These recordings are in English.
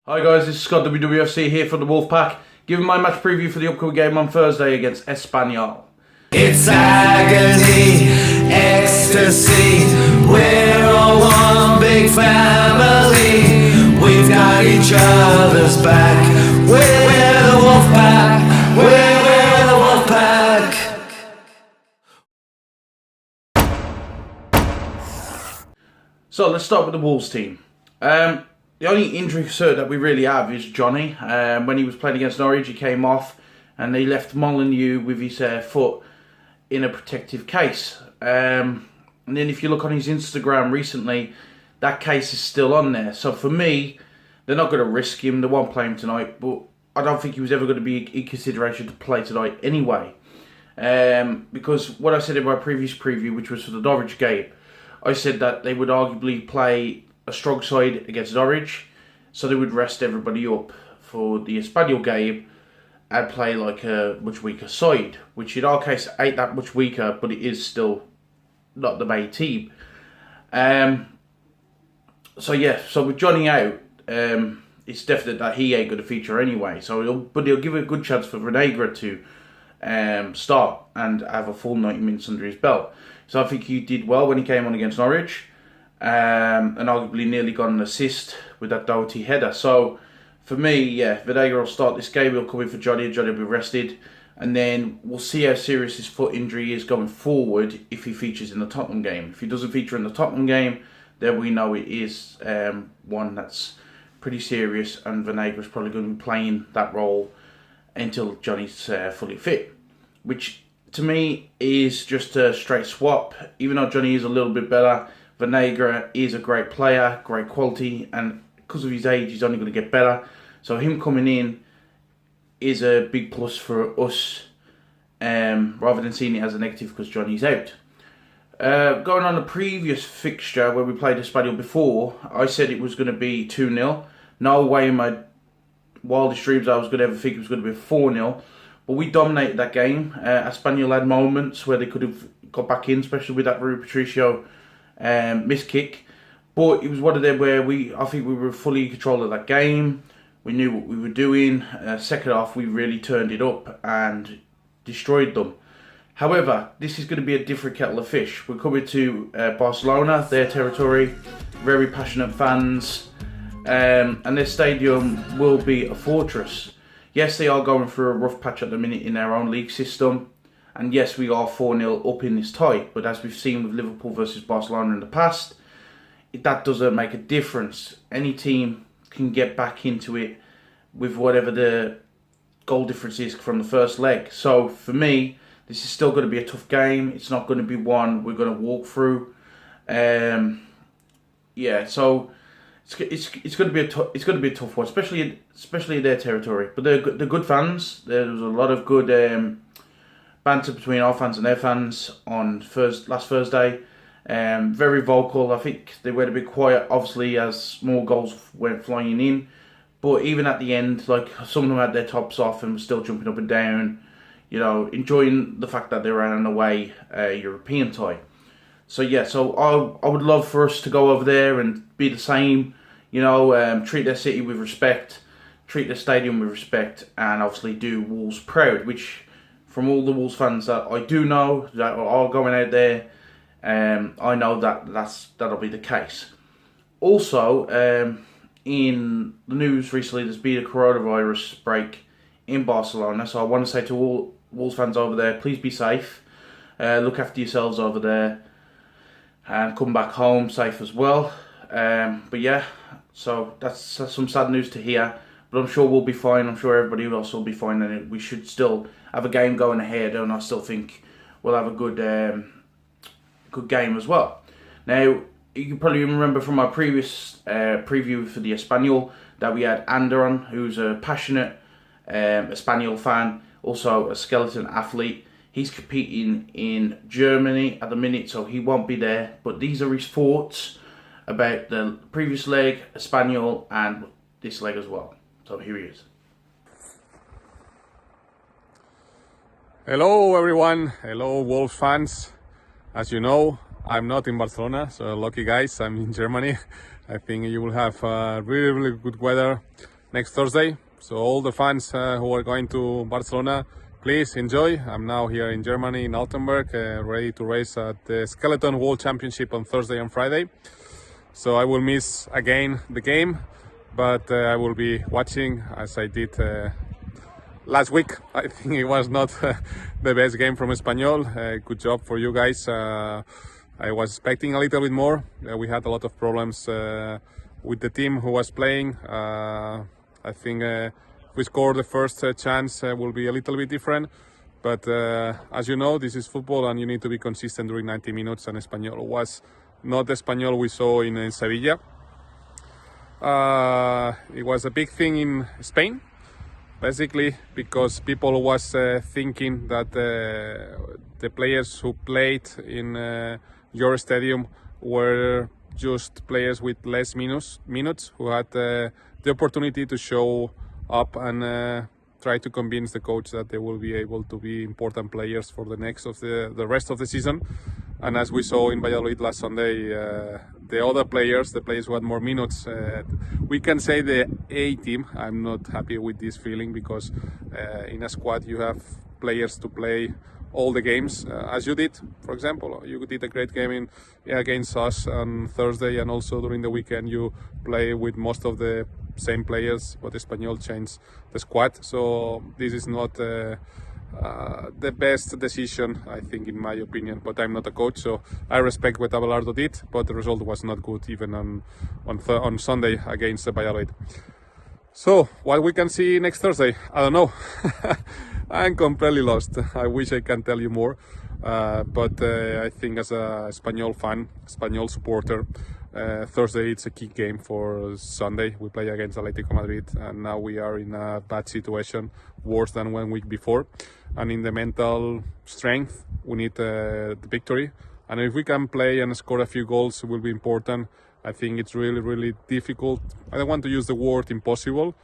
Hi guys, this is Scott WWFC here for the Wolfpack, giving my match preview for the upcoming game on Thursday against Espanyol. It's agony, ecstasy, we're all one big family. We've got each other's back. We're the Wolfpack. We're the Wolfpack. So let's start with the Wolves team. The only injury concern that we really have is Johnny. When he was playing against Norwich, he came off and they left Molyneux with his foot in a protective case. And then if you look on his Instagram recently, that case is still on there. So for me, they're not going to risk him. They won't play him tonight, but I don't think he was ever going to be in consideration to play tonight anyway. Because what I said in my previous preview, which was for the Norwich game, I said that they would arguably play a strong side against Norwich, so they would rest everybody up for the Espanyol game and play like a much weaker side, which in our case ain't that much weaker, but it is still not the main team. So with Johnny out, it's definite that he ain't going to feature anyway. So he'll give a good chance for Vinagre to start and have a full 90 minutes under his belt. So I think he did well when he came on against Norwich. And arguably nearly got an assist with that Doherty header. So for me, yeah, Vinagre will start this game. He'll come in for Johnny, and Johnny will be rested, and then we'll see how serious his foot injury is going forward if he features in the Tottenham game. If he doesn't feature in the Tottenham game, then we know it is one that's pretty serious, and Vinagre is probably going to be playing that role until Johnny's fully fit, which to me is just a straight swap. Even though Johnny is a little bit better, Vinagre is a great player, great quality, and because of his age, he's only going to get better. So him coming in is a big plus for us, rather than seeing it as a negative because Johnny's out. Going on the previous fixture where we played Espanyol before, I said it was going to be 2-0. No way in my wildest dreams I was going to ever think it was going to be 4-0. But we dominated that game. Espanyol had moments where they could have got back in, especially with that Rui Patricio missed kick. But it was one of them where I think we were fully in control of that game. We knew what we were doing. Second half, we really turned it up and destroyed them. However, this is going to be a different kettle of fish. We're coming to Barcelona, their territory, very passionate fans, and their stadium will be a fortress. Yes, they are going through a rough patch at the minute in their own league system. And yes, we are 4-0 up in this tie. But as we've seen with Liverpool versus Barcelona in the past, that doesn't make a difference. Any team can get back into it with whatever the goal difference is from the first leg. So for me, this is still going to be a tough game. It's not going to be one we're going to walk through. So it's going to be a tough one, especially in their territory. But they're good fans. There's a lot of good banter between our fans and their fans on last Thursday. Very vocal. I think they went a bit quiet, obviously, as more goals went flying in. But even at the end, like, some of them had their tops off and were still jumping up and down, enjoying the fact that they were on an away European tie. So I would love for us to go over there and be the same, treat their city with respect, treat their stadium with respect, and obviously do Wolves proud, which from all the Wolves fans that I do know that are going out there, I know that'll be the case. Also, in the news recently, there's been a coronavirus break in Barcelona. So I want to say to all Wolves fans over there, please be safe. Look after yourselves over there, and come back home safe as well. So that's some sad news to hear. But I'm sure we'll be fine. I'm sure everybody else will be fine, and we should still have a game going ahead. And I still think we'll have a good game as well. Now, you can probably remember from my previous preview for the Espanyol that we had Ander on, who's a passionate Espanyol fan, also a skeleton athlete. He's competing in Germany at the minute, so he won't be there. But these are his thoughts about the previous leg, Espanyol, and this leg as well. So here he is. Hello everyone, hello Wolves fans. As you know, I'm not in Barcelona, so lucky guys, I'm in Germany. I think you will have really good weather next Thursday. So all the fans who are going to Barcelona, please enjoy. I'm now here in Germany, in Altenberg, ready to race at the Skeleton World Championship on Thursday and Friday. So I will miss again the game, but I will be watching as I did last week. I think it was not the best game from Espanyol. Good job for you guys. I was expecting a little bit more. We had a lot of problems with the team who was playing. I think if we score the first chance will be a little bit different. But as you know, this is football and you need to be consistent during 90 minutes, and Espanyol was not the Espanyol we saw in Sevilla. It was a big thing in Spain, basically because people was thinking that the players who played in your stadium were just players with less minutes who had the opportunity to show up and try to convince the coach that they will be able to be important players for the rest of the season. And as we saw in Valladolid last Sunday, the other players, the players who had more minutes, we can say the A team. I'm not happy with this feeling because in a squad you have players to play all the games, as you did. For example, you did a great game against us on Thursday, and also during the weekend you play with most of the same players, but Espanyol changed the squad. So this is not the best decision, I think, in my opinion, but I'm not a coach, so I respect what Abelardo did, but the result was not good even on Sunday against Valladolid. So what we can see next Thursday, I don't know. I'm completely lost. I wish I can tell you more, but I think as a Espanyol fan, Espanyol supporter, Thursday it's a key game for Sunday. We play against Atletico Madrid, and now we are in a bad situation, worse than 1 week before. And in the mental strength, we need the victory. And if we can play and score a few goals, it will be important. I think it's really, really difficult. I don't want to use the word impossible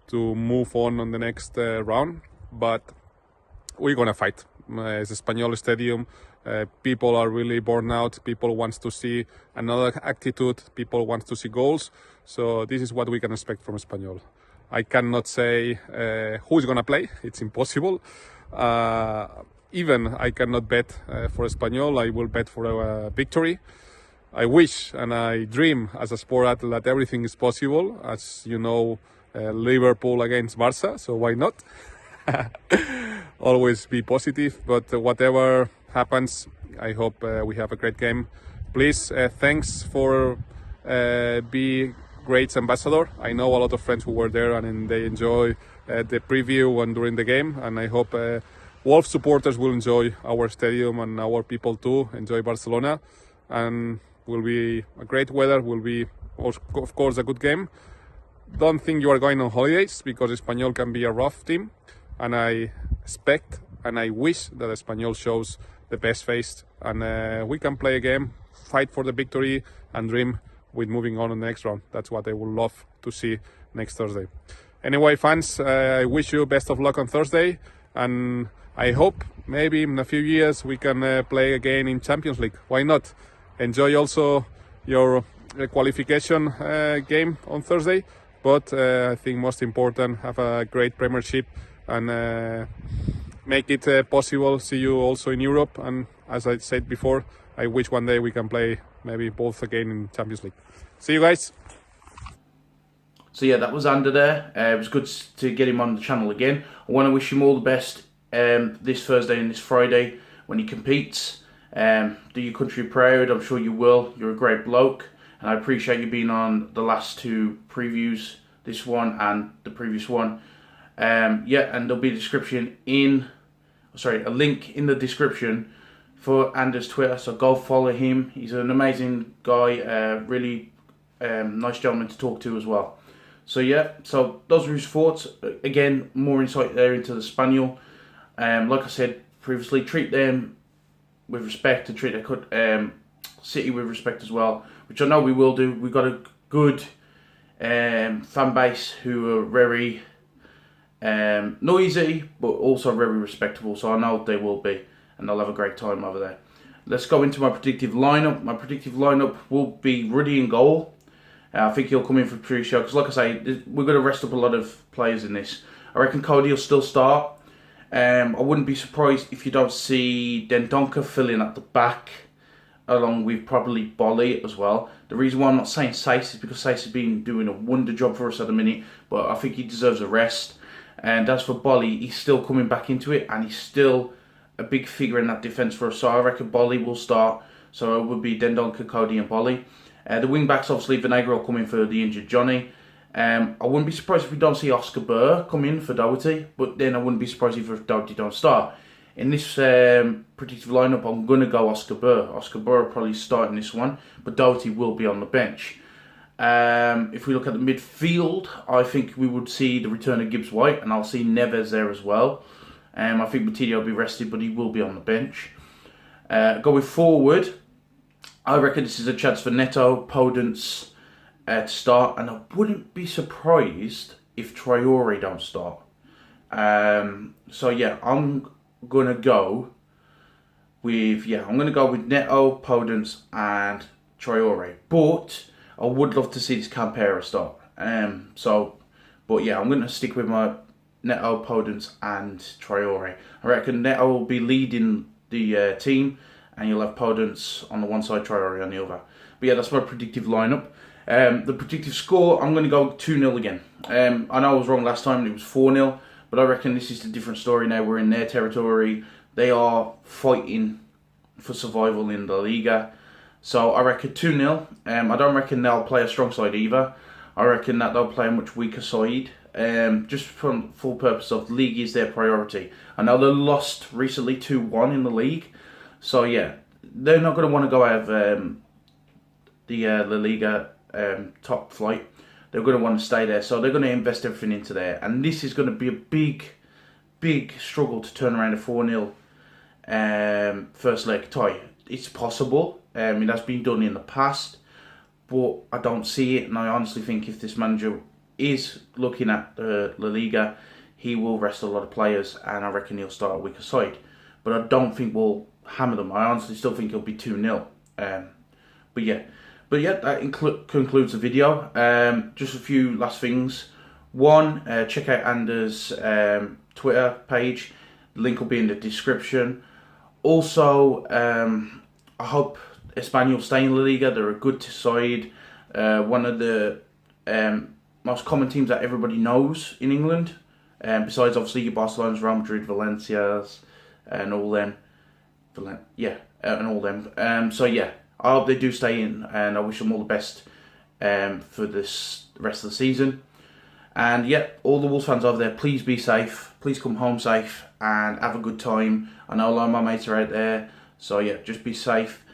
to move on the next round, but we're gonna fight. It's Espanyol Stadium. People are really burnt out. People want to see another attitude. People want to see goals. So this is what we can expect from Espanyol. I cannot say who is gonna play. It's impossible. Even I cannot bet for Espanyol. I will bet for a victory. I wish and I dream as a sport athlete that everything is possible. As you know, Liverpool against Barca. So why not? Always be positive, but whatever happens, I hope we have a great game. Please, thanks for being great ambassador. I know a lot of friends who were there and they enjoy the preview and during the game, and I hope Wolf supporters will enjoy our stadium and our people too, enjoy Barcelona, and will be a great weather, will be of course a good game. Don't think you are going on holidays because Espanyol can be a rough team, and I expect and I wish that Espanyol shows the best face and we can play a game, fight for the victory and dream with moving on in the next round. That's what I would love to see next Thursday. Anyway, fans, I wish you best of luck on Thursday, and I hope maybe in a few years we can play again in Champions League. Why not? Enjoy also your qualification game on Thursday, but I think most important, have a great Premiership and make it possible. See you also in Europe, and as I said before, I wish one day we can play maybe both again in Champions League. See you guys. So yeah, that was Ander there. It was good to get him on the channel again. I want to wish him all the best this Thursday and this Friday when he competes. Do your country proud. I'm sure you will. You're a great bloke, and I appreciate you being on the last two previews, this one and the previous one. Yeah, and there'll be a link in the description for Ander's Twitter, so go follow him. He's an amazing guy, really nice gentleman to talk to as well. So yeah, so those were his thoughts. Again, more insight there into the Espanyol. Like I said previously, treat them with respect and treat the City with respect as well, which I know we will do. We've got a good fan base who are very noisy, but also very respectable, so I know they will be, and they'll have a great time over there. Let's go into my predictive lineup. My predictive lineup will be Ruddy in goal. I think he'll come in for pre-show because, like I say, we're going to rest up a lot of players in this. I reckon Cody will still start. I wouldn't be surprised if you don't see Dendoncker filling at the back, along with probably Bolly as well. The reason why I'm not saying Sace is because Sace has been doing a wonder job for us at the minute, but I think he deserves a rest. And as for Bolly, he's still coming back into it, and he's still a big figure in that defence for us. So I reckon Bolly will start. So it would be Dendoncker, Cody and Bolly. The wing backs, obviously, Vinagre will come in for the injured Johnny. I wouldn't be surprised if we don't see Oscar Burr come in for Doherty, but then I wouldn't be surprised if Doherty don't start. In this predictive lineup, I'm going to go Oscar Burr. Oscar Burr will probably start in this one, but Doherty will be on the bench. If we look at the midfield, I think we would see the return of Gibbs White, and I'll see Neves there as well. I think Matilio will be rested, but he will be on the bench. Going forward, I reckon this is a chance for Neto, Podence to start, and I wouldn't be surprised if Traore don't start. So yeah, I'm gonna go with Neto, Podence, and Traore. But I would love to see this Campera start. But yeah, I'm gonna stick with my Neto, Podence, and Traore. I reckon Neto will be leading the team, and you'll have Podence on the one side, Traore on the other. But yeah, that's my predictive lineup. The predictive score, I'm going to go 2-0 again. I know I was wrong last time, it was 4-0, but I reckon this is a different story now. We're in their territory. They are fighting for survival in the Liga. So I reckon 2-0. I don't reckon they'll play a strong side either. I reckon that they'll play a much weaker side. Just from full purpose of the league is their priority. I know they lost recently 2-1 in the league. So yeah, they're not going to want to go out of the La Liga top flight. They're going to want to stay there. So they're going to invest everything into there. And this is going to be a big struggle to turn around a 4-0 first leg tie. It's possible. It has been done in the past. But I don't see it. And I honestly think if this manager is looking at the La Liga, he will rest a lot of players. And I reckon he'll start a weaker side. But I don't think we'll hammer them. I honestly still think it'll be 2-0. But yeah, that concludes the video. Just a few last things. One, check out Ander's Twitter page. The link will be in the description. Also, I hope Espanyol stay in La Liga. They're a good side. One of the most common teams that everybody knows in England. Besides, obviously, your Barcelona's, Real Madrid, Valencia's, and all them. So yeah, I hope they do stay in, and I wish them all the best for this rest of the season. And yeah, all the Wolves fans over there, please be safe. Please come home safe and have a good time. I know a lot of my mates are out there, so yeah, just be safe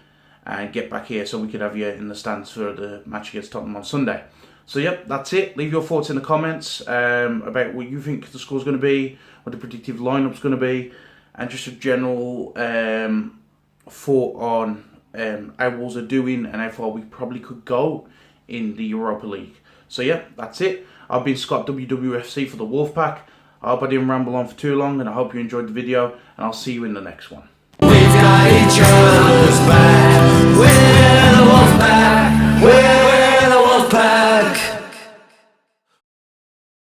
and get back here so we could have you in the stands for the match against Tottenham on Sunday. So yep, that's it. Leave your thoughts in the comments about what you think the score's going to be, what the predictive lineup's going to be, and just a general thought on how Wolves are doing and how far we probably could go in the Europa League. So yeah, that's it. I've been Scott WWFC for the Wolfpack. I hope I didn't ramble on for too long, and I hope you enjoyed the video, and I'll see you in the next one. We've got each other's back. We're the Wolfpack. We're